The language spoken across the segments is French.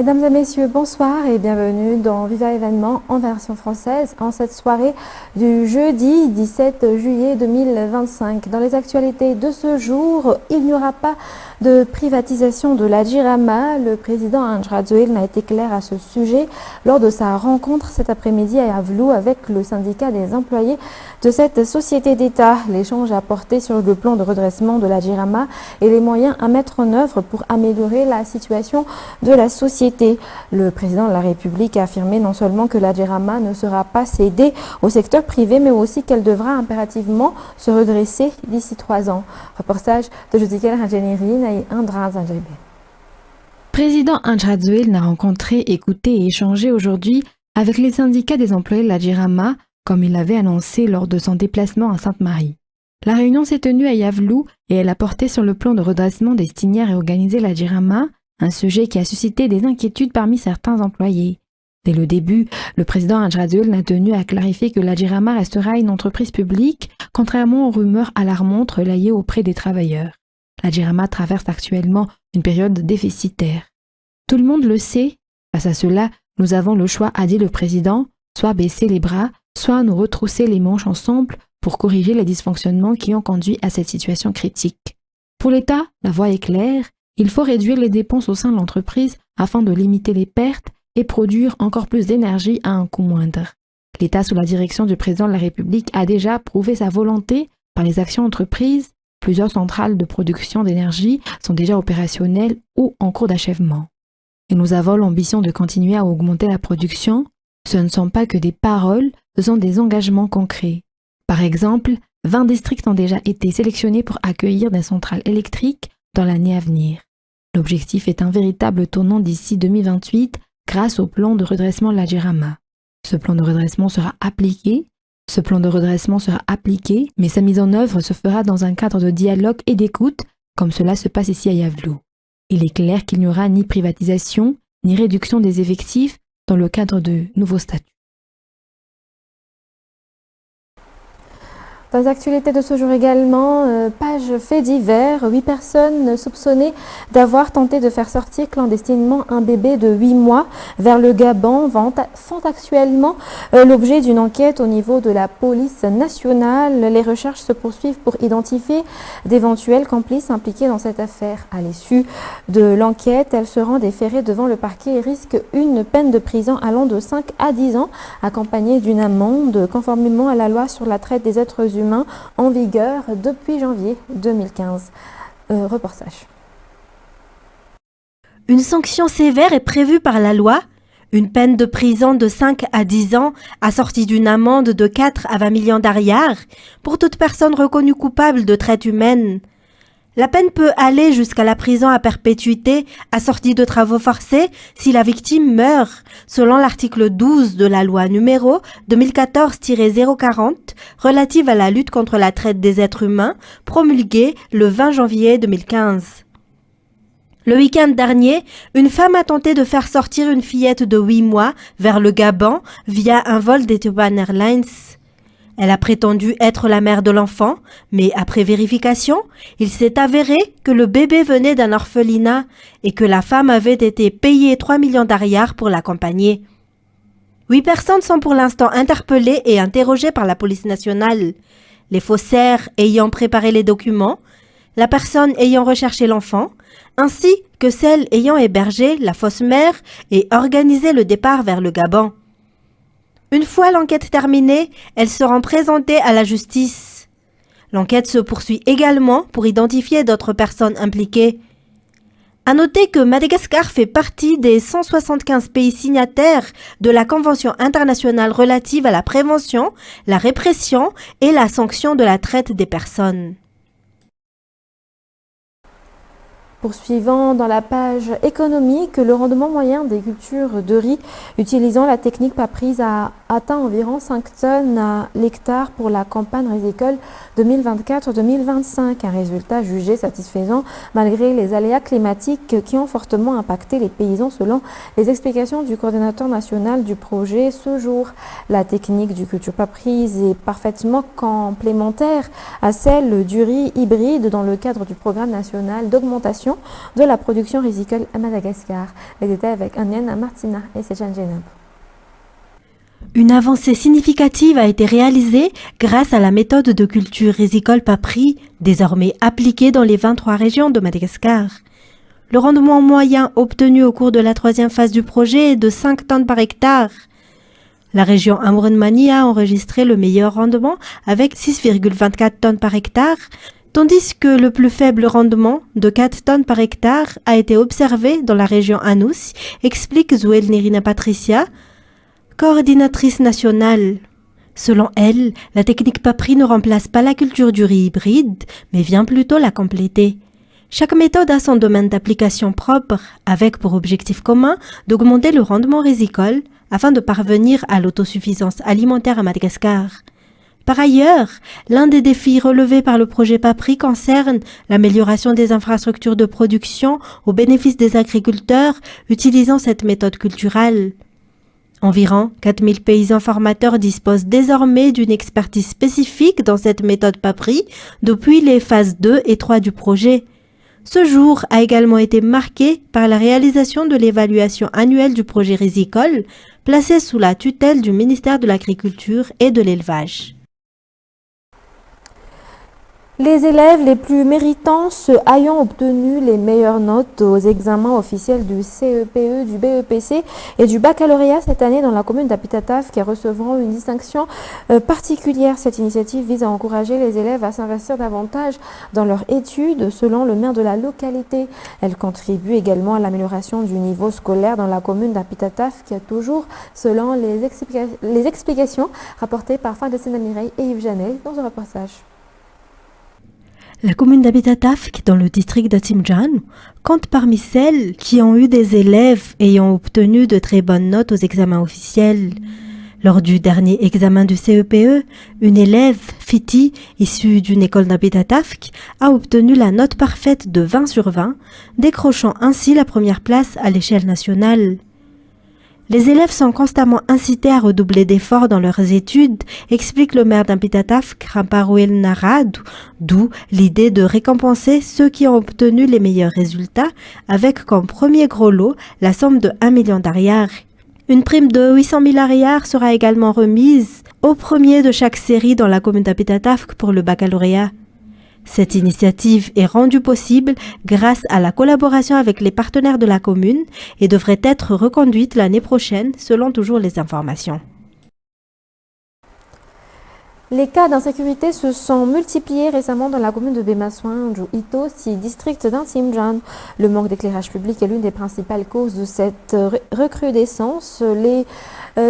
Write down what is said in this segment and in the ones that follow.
Mesdames et messieurs, bonsoir et bienvenue dans Viva Événement en version française en cette soirée du jeudi 17 juillet 2025. Dans les actualités de ce jour, il n'y aura pas de privatisation de la Jirama. Le président Ange Radzoïl n'a été clair à ce sujet lors de sa rencontre cet après-midi à Yavlou avec le syndicat des employés de cette société d'État. L'échange a porté sur le plan de redressement de la Jirama et les moyens à mettre en œuvre pour améliorer la situation de la société. Le président de la République a affirmé non seulement que la Jirama ne sera pas cédée au secteur privé, mais aussi qu'elle devra impérativement se redresser d'ici 3 ans. Reportage de Jodikel Rajaniri et Indra Zanjebe. Président Ange Radzoïl n'a rencontré, écouté et échangé aujourd'hui avec les syndicats des employés de la Jirama, comme il l'avait annoncé lors de son déplacement à Sainte-Marie. La réunion s'est tenue à Yavlou et elle a porté sur le plan de redressement destiné à réorganiser la Jirama, un sujet qui a suscité des inquiétudes parmi certains employés. Dès le début, le président Ange Radzoïl n'a tenu à clarifier que la Jirama restera une entreprise publique, contrairement aux rumeurs alarmantes relayées auprès des travailleurs. La Jirama traverse actuellement une période déficitaire. Tout le monde le sait. Face à cela, nous avons le choix, a dit le président, soit baisser les bras, soit nous retrousser les manches ensemble pour corriger les dysfonctionnements qui ont conduit à cette situation critique. Pour l'État, la voie est claire. Il faut réduire les dépenses au sein de l'entreprise afin de limiter les pertes et produire encore plus d'énergie à un coût moindre. L'État, sous la direction du président de la République, a déjà prouvé sa volonté par les actions entreprises. Plusieurs centrales de production d'énergie sont déjà opérationnelles ou en cours d'achèvement. Et nous avons l'ambition de continuer à augmenter la production. Ce ne sont pas que des paroles, ce sont des engagements concrets. Par exemple, 20 districts ont déjà été sélectionnés pour accueillir des centrales électriques dans l'année à venir. L'objectif est un véritable tournant d'ici 2028 grâce au plan de redressement de la Jirama. Ce plan de redressement sera appliqué, mais sa mise en œuvre se fera dans un cadre de dialogue et d'écoute, comme cela se passe ici à Yavlou. Il est clair qu'il n'y aura ni privatisation, ni réduction des effectifs dans le cadre de nouveaux statuts. Dans les actualités de ce jour également, page fait divers, 8 personnes soupçonnées d'avoir tenté de faire sortir clandestinement un bébé de 8 mois vers le Gabon font actuellement l'objet d'une enquête au niveau de la police nationale. Les recherches se poursuivent pour identifier d'éventuels complices impliqués dans cette affaire. À l'issue de l'enquête, elles seront déférées devant le parquet et risquent une peine de prison allant de 5 à 10 ans, accompagnée d'une amende conformément à la loi sur la traite des êtres humains en vigueur depuis janvier 2015. Reportage. Une sanction sévère est prévue par la loi, une peine de prison de 5 à 10 ans assortie d'une amende de 4 à 20 millions d'ariars pour toute personne reconnue coupable de traite humaine. La peine peut aller jusqu'à la prison à perpétuité assortie de travaux forcés si la victime meurt, selon l'article 12 de la loi numéro 2014-040 relative à la lutte contre la traite des êtres humains, promulguée le 20 janvier 2015. Le week-end dernier, une femme a tenté de faire sortir une fillette de 8 mois vers le Gabon via un vol d'Ethiopian Airlines. Elle a prétendu être la mère de l'enfant, mais après vérification, il s'est avéré que le bébé venait d'un orphelinat et que la femme avait été payée 3 millions d'ariars pour l'accompagner. 8 personnes sont pour l'instant interpellées et interrogées par la police nationale. Les faussaires ayant préparé les documents, la personne ayant recherché l'enfant, ainsi que celle ayant hébergé la fausse mère et organisé le départ vers le Gabon. Une fois l'enquête terminée, elles seront présentées à la justice. L'enquête se poursuit également pour identifier d'autres personnes impliquées. À noter que Madagascar fait partie des 175 pays signataires de la Convention internationale relative à la prévention, la répression et la sanction de la traite des personnes. Poursuivant dans la page économique, le rendement moyen des cultures de riz utilisant la technique pas prise a atteint environ 5 tonnes à l'hectare pour la campagne rizicole 2024-2025. Un résultat jugé satisfaisant malgré les aléas climatiques qui ont fortement impacté les paysans selon les explications du coordinateur national du projet ce jour. La technique du culture pas prise est parfaitement complémentaire à celle du riz hybride dans le cadre du programme national d'augmentation l'amélioration de la production rizicole à Madagascar. Les détails avec Aniane Martina et Sechan Genab. Une avancée significative a été réalisée grâce à la méthode de culture rizicole PAPRI, désormais appliquée dans les 23 régions de Madagascar. Le rendement moyen obtenu au cours de la troisième phase du projet est de 5 tonnes par hectare. La région Ambrun-Mani a enregistré le meilleur rendement avec 6,24 tonnes par hectare, tandis que le plus faible rendement de 4 tonnes par hectare a été observé dans la région Anous, explique Zoël Nerina Patricia, coordinatrice nationale. Selon elle, la technique PAPRI ne remplace pas la culture du riz hybride, mais vient plutôt la compléter. Chaque méthode a son domaine d'application propre, avec pour objectif commun d'augmenter le rendement rizicole afin de parvenir à l'autosuffisance alimentaire à Madagascar. Par ailleurs, l'un des défis relevés par le projet PAPRI concerne l'amélioration des infrastructures de production au bénéfice des agriculteurs utilisant cette méthode culturelle. Environ 4000 paysans formateurs disposent désormais d'une expertise spécifique dans cette méthode PAPRI depuis les phases 2 et 3 du projet. Ce jour a également été marqué par la réalisation de l'évaluation annuelle du projet rizicole, placé sous la tutelle du ministère de l'Agriculture et de l'Élevage. Les élèves les plus méritants, ceux ayant obtenu les meilleures notes aux examens officiels du CEPE, du BEPC et du baccalauréat cette année dans la commune d'Apitataf, qui recevront une distinction particulière. Cette initiative vise à encourager les élèves à s'investir davantage dans leurs études, selon le maire de la localité. Elle contribue également à l'amélioration du niveau scolaire dans la commune d'Apitataf, qui a toujours, selon les explications rapportées par Fandessina Mireille et Yves Janel dans ce reportage. La commune d'Apitataf, dans le district d'Atimjan, compte parmi celles qui ont eu des élèves ayant obtenu de très bonnes notes aux examens officiels. Lors du dernier examen du CEPE, une élève, Fiti, issue d'une école d'Apitataf, a obtenu la note parfaite de 20 sur 20, décrochant ainsi la première place à l'échelle nationale. Les élèves sont constamment incités à redoubler d'efforts dans leurs études, explique le maire d'Apitataf, Kramparouel Narad, d'où l'idée de récompenser ceux qui ont obtenu les meilleurs résultats, avec comme premier gros lot la somme de 1 million d'ariars. Une prime de 800 000 ariars sera également remise au premier de chaque série dans la commune d'Apitataf pour le baccalauréat. Cette initiative est rendue possible grâce à la collaboration avec les partenaires de la commune et devrait être reconduite l'année prochaine selon toujours les informations. Les cas d'insécurité se sont multipliés récemment dans la commune de Bemaswinj, Itosi, district d'Intimjan. Le manque d'éclairage public est l'une des principales causes de cette recrudescence. Les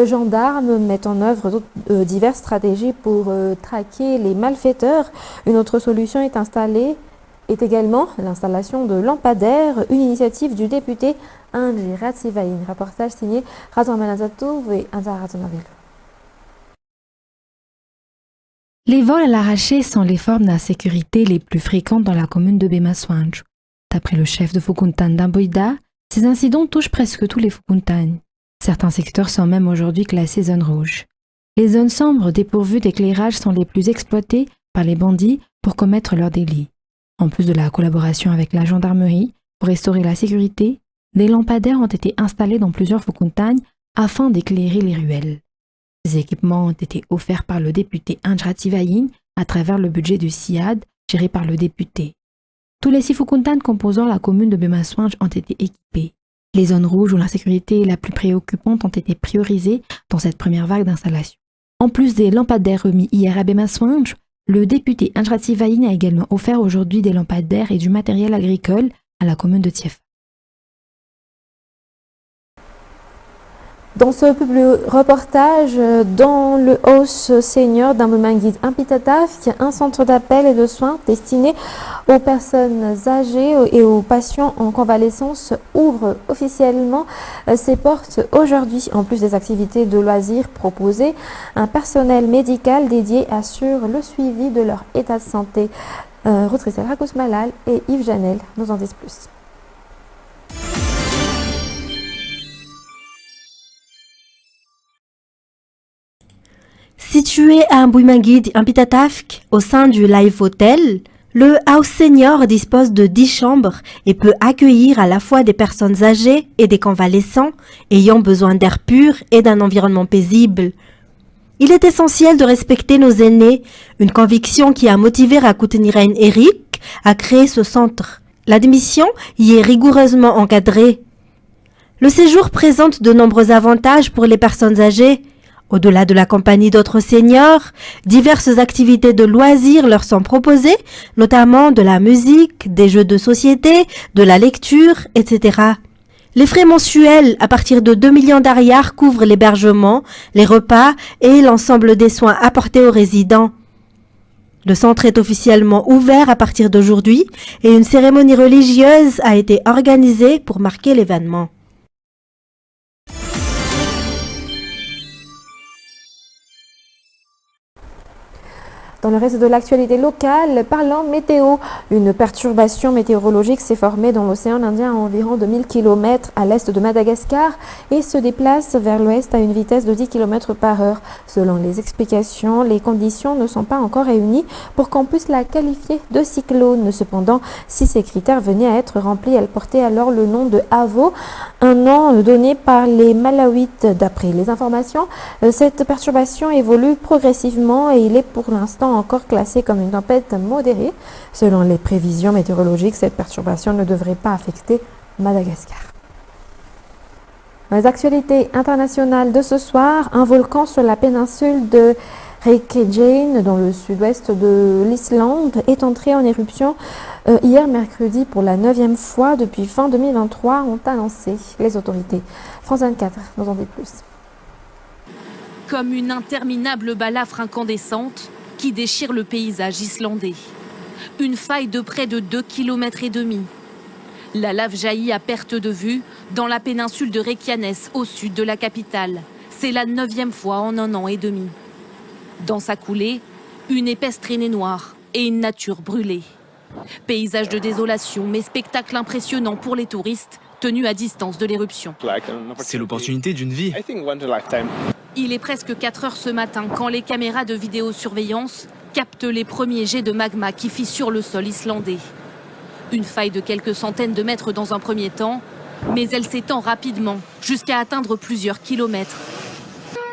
gendarmes mettent en œuvre diverses stratégies pour traquer les malfaiteurs. Une autre solution est également l'installation de lampadaires, une initiative du député Anji Ratsivaïn. Reportage signé Razan Manazatou et Anza Razonaville. Les vols à l'arraché sont les formes d'insécurité les plus fréquentes dans la commune de Bemaswinj. D'après le chef de Fukuntan d'Amboïda, ces incidents touchent presque tous les Fukuntans. Certains secteurs sont même aujourd'hui classés zones rouges. Les zones sombres dépourvues d'éclairage sont les plus exploitées par les bandits pour commettre leurs délits. En plus de la collaboration avec la gendarmerie pour restaurer la sécurité, des lampadaires ont été installés dans plusieurs Fukuntans afin d'éclairer les ruelles. Ces équipements ont été offerts par le député Anjrativaïn à travers le budget du SIAD géré par le député. Tous les 6 Fukuntans composant la commune de Bemaswinj ont été équipés. Les zones rouges où l'insécurité est la plus préoccupante ont été priorisées dans cette première vague d'installation. En plus des lampadaires remis hier à Bemaswinj, le député Anjrativaïn a également offert aujourd'hui des lampadaires et du matériel agricole à la commune de Tiefa. Dans ce reportage, dans le Haus Senior d'Ambomanguid Apitataf, un centre d'appel et de soins destiné aux personnes âgées et aux patients en convalescence ouvre officiellement ses portes aujourd'hui. En plus des activités de loisirs proposées, un personnel médical dédié assure le suivi de leur état de santé. Rotrissel Rakous Malal et Yves Janel nous en disent plus. Situé à Amboimanguid, Apitataf, au sein du Live Hotel, Le House Senior dispose de 10 chambres et peut accueillir à la fois des personnes âgées et des convalescents ayant besoin d'air pur et d'un environnement paisible. Il est essentiel de respecter nos aînés, une conviction qui a motivé Rakuten Eric à créer ce centre. L'admission y est rigoureusement encadrée. Le séjour présente de nombreux avantages pour les personnes âgées. Au-delà de la compagnie d'autres seniors, diverses activités de loisirs leur sont proposées, notamment de la musique, des jeux de société, de la lecture, etc. Les frais mensuels à partir de 2 millions d'ariars couvrent l'hébergement, les repas et l'ensemble des soins apportés aux résidents. Le centre est officiellement ouvert à partir d'aujourd'hui et une cérémonie religieuse a été organisée pour marquer l'événement. Dans le reste de l'actualité locale, parlant météo, une perturbation météorologique s'est formée dans l'océan Indien à environ 2000 km à l'est de Madagascar et se déplace vers l'ouest à une vitesse de 10 km par heure. Selon les explications, les conditions ne sont pas encore réunies pour qu'on puisse la qualifier de cyclone. Cependant, si ces critères venaient à être remplis, elle portait alors le nom de Avo, un nom donné par les Malawites. D'après les informations, cette perturbation évolue progressivement et il est pour l'instant encore classé comme une tempête modérée. Selon les prévisions météorologiques, cette perturbation ne devrait pas affecter Madagascar. Dans les actualités internationales de ce soir, un volcan sur la péninsule de Reykjavik, dans le sud-ouest de l'Islande, est entré en éruption hier mercredi pour la 9e fois depuis fin 2023, ont annoncé les autorités. France 24 nous en dit plus. Comme une interminable balafre incandescente qui déchire le paysage islandais. Une faille de près de 2,5 km. La lave jaillit à perte de vue dans la péninsule de Reykjanes, au sud de la capitale. C'est la 9e fois en 1 an et demi. Dans sa coulée, une épaisse traînée noire et une nature brûlée. Paysage de désolation, mais spectacle impressionnant pour les touristes tenus à distance de l'éruption. C'est l'opportunité d'une vie. Il est presque 4 heures ce matin quand les caméras de vidéosurveillance captent les premiers jets de magma qui fissurent le sol islandais. Une faille de quelques centaines de mètres dans un premier temps, mais elle s'étend rapidement jusqu'à atteindre plusieurs kilomètres.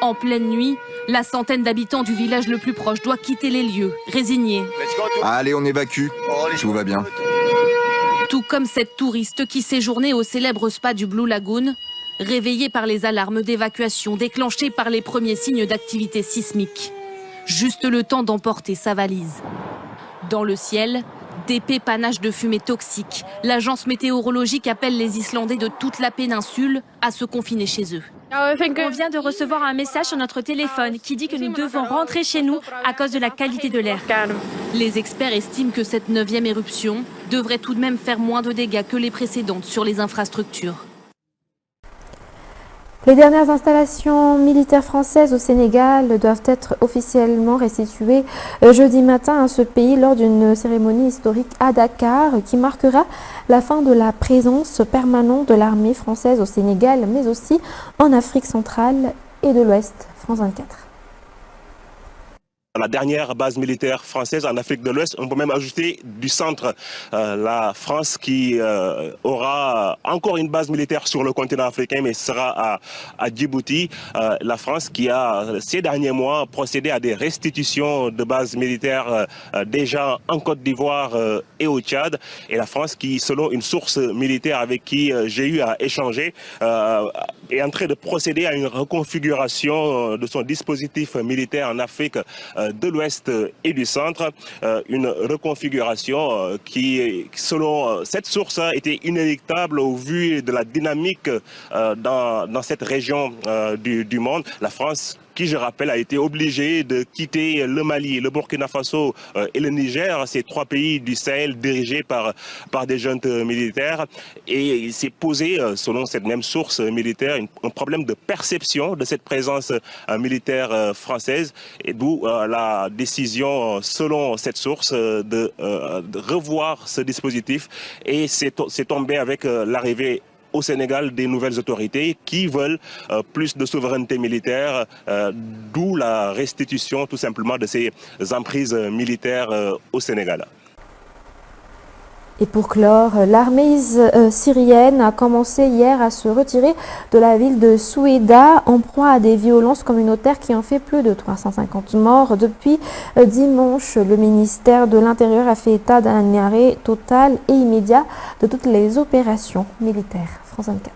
En pleine nuit, la centaine d'habitants du village le plus proche doit quitter les lieux, résignés. Allez, on évacue. Tout va bien. Tout comme cette touriste qui séjournait au célèbre spa du Blue Lagoon, réveillée par les alarmes d'évacuation déclenchées par les premiers signes d'activité sismique. Juste le temps d'emporter sa valise. Dans le ciel, d'épais panaches de fumée toxique. L'agence météorologique appelle les Islandais de toute la péninsule à se confiner chez eux. On vient de recevoir un message sur notre téléphone qui dit que nous devons rentrer chez nous à cause de la qualité de l'air. Les experts estiment que cette 9e éruption devrait tout de même faire moins de dégâts que les précédentes sur les infrastructures. Les dernières installations militaires françaises au Sénégal doivent être officiellement restituées jeudi matin à ce pays lors d'une cérémonie historique à Dakar qui marquera la fin de la présence permanente de l'armée française au Sénégal, mais aussi en Afrique centrale et de l'Ouest. France 24. La dernière base militaire française en Afrique de l'Ouest, on peut même ajouter du centre. La France qui aura encore une base militaire sur le continent africain, mais sera à Djibouti. La France qui a ces derniers mois procédé à des restitutions de bases militaires déjà en Côte d'Ivoire et au Tchad. Et la France qui, selon une source militaire avec qui j'ai eu à échanger, est en train de procéder à une reconfiguration de son dispositif militaire en Afrique de l'Ouest et du Centre, une reconfiguration qui, selon cette source, était inéluctable au vu de la dynamique dans cette région du monde. La France, qui, je rappelle, a été obligé de quitter le Mali, le Burkina Faso et le Niger, ces 3 pays du Sahel dirigés par des juntes militaires. Et il s'est posé, selon cette même source militaire, un problème de perception de cette présence militaire française, et d'où la décision, selon cette source, de revoir ce dispositif. Et c'est tombé avec l'arrivée au Sénégal des nouvelles autorités qui veulent plus de souveraineté militaire, d'où la restitution tout simplement de ces emprises militaires au Sénégal. Et pour clore, l'armée syrienne a commencé hier à se retirer de la ville de Soueida en proie à des violences communautaires qui ont fait plus de 350 morts depuis dimanche. Le ministère de l'Intérieur a fait état d'un arrêt total et immédiat de toutes les opérations militaires. France 24.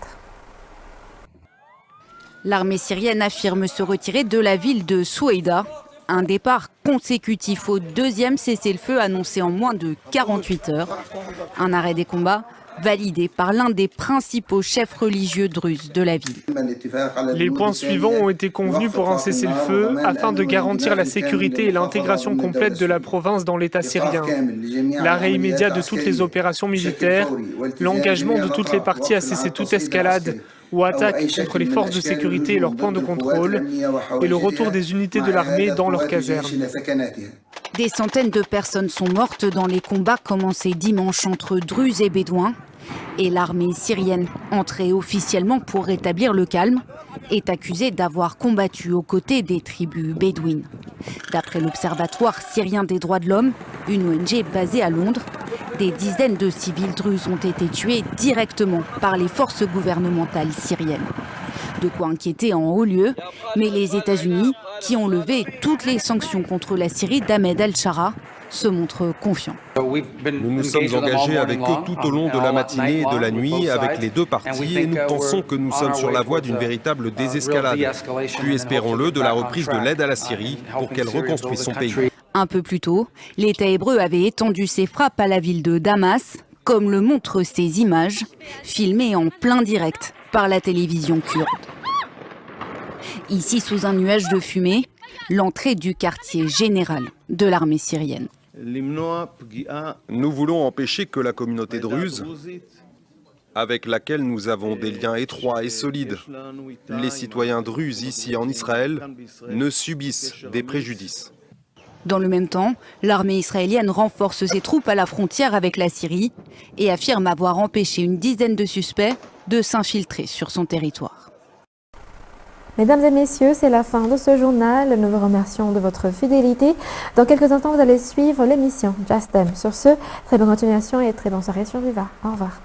L'armée syrienne affirme se retirer de la ville de Soueida. Un départ consécutif au deuxième cessez-le-feu annoncé en moins de 48 heures. Un arrêt des combats validé par l'un des principaux chefs religieux druzes de la ville. Les points suivants ont été convenus pour un cessez-le-feu afin de garantir la sécurité et l'intégration complète de la province dans l'État syrien. L'arrêt immédiat de toutes les opérations militaires, l'engagement de toutes les parties à cesser toute escalade ou attaque contre les forces de sécurité et leurs points de contrôle, et le retour des unités de l'armée dans leurs casernes. Des centaines de personnes sont mortes dans les combats commencés dimanche entre Druzes et Bédouins. Et l'armée syrienne, entrée officiellement pour rétablir le calme, est accusée d'avoir combattu aux côtés des tribus bédouines. D'après l'Observatoire syrien des droits de l'homme, une ONG basée à Londres, des dizaines de civils druzes ont été tués directement par les forces gouvernementales syriennes. De quoi inquiéter en haut lieu, mais les États-Unis, qui ont levé toutes les sanctions contre la Syrie d'Ahmed al-Shara, se montrent confiants. Nous nous sommes engagés avec eux tout au long de la matinée et de la nuit avec les deux parties et nous pensons que nous sommes sur la voie d'une véritable désescalade. Puis espérons-le de la reprise de l'aide à la Syrie pour qu'elle reconstruise son pays. Un peu plus tôt, l'État hébreu avait étendu ses frappes à la ville de Damas, comme le montrent ces images, filmées en plein direct par la télévision kurde. Ici, sous un nuage de fumée, l'entrée du quartier général de l'armée syrienne. Nous voulons empêcher que la communauté druze, avec laquelle nous avons des liens étroits et solides, les citoyens druzes ici en Israël, ne subissent des préjudices. Dans le même temps, l'armée israélienne renforce ses troupes à la frontière avec la Syrie et affirme avoir empêché une dizaine de suspects de s'infiltrer sur son territoire. Mesdames et messieurs, c'est la fin de ce journal. Nous vous remercions de votre fidélité. Dans quelques instants, vous allez suivre l'émission Just Them. Sur ce, très bonne continuation et très bonne soirée sur Viva. Au revoir.